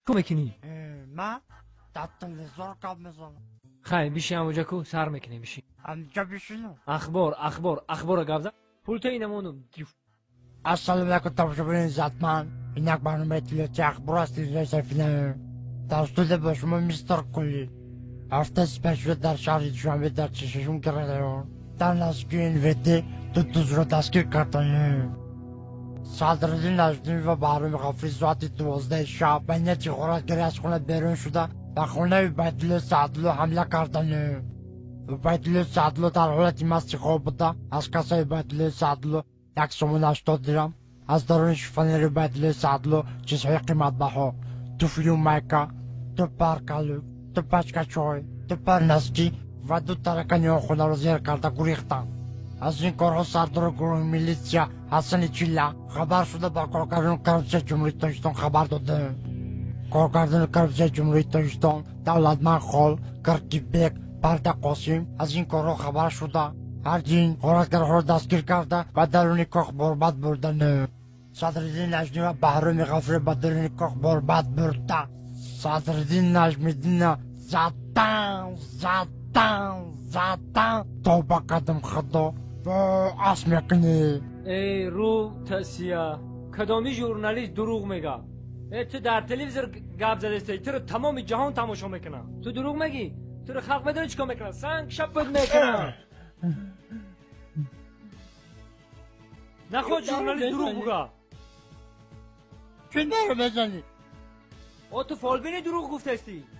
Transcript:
کو میکنی؟ من در تلویزیون کار میزنم. خیلی بیشی همونجا کو سر میکنی بیشی. همینجا بشینم. اخبار گفت. پول تو اینمونم. السلام علیکم تماشاگران عزتمند. اینک برنامه تلویزیون اخبار است رئیس فیلم توسط به شما میستر کلی. هفته سپیشل در شهر دوشنبه در چشمون کرده در نزدیکی این دوز رو دستگیر کردن. صدراعظم نجمی و بهرام غفوری ساعت 12 شب به نیت غارتگری از خونه بیرون شده و خونه عبیدالله سعدالله حمله کردن. عبیدالله سعدالله در حالت مست خواب بوده. از کاسه عبیدالله سعدالله 180 درم، از درون شیفانیر عبیدالله سعدالله چیزهای قیمت بها، توفیل میکا، دو پرکالو، دو پچکه چای، دو پرنسکی و دو ترکانی خونه را زیر کرده گریختند. از این کارها سردار گروه میلیسیا حسن چیلا خبر شده با کارگردان کربسه جمهوری تاجیکستان خبر داده. کارگردان کربسه جمهوری تاجیکستان دولتمند خال کرکیبک برده قاسم از این کارها خبر شده. هرچین غارتگرها را دستگیر کرده و درون کاخ برباد بردن. صدراعظم نجمی و بهرام غفوری به درون کاخ برباد برده. صدراعظم نجمیدین زدن تا با قدم خدا اسم میکنی. ای رو تسیا کدامی ژورنالیست دروغ میگه؟ تو در تلویزیون گپ زده استی تو رو تمام جهان تماشا میکنه. تو دروغ میگی؟ تو رو خلق بدون چیکار میکنه؟ سنگ شب بود میکنه. نخود ژورنالیست دروغ بگه. چه دارو بزنی؟ تو فالبینی دروغ گفته استی.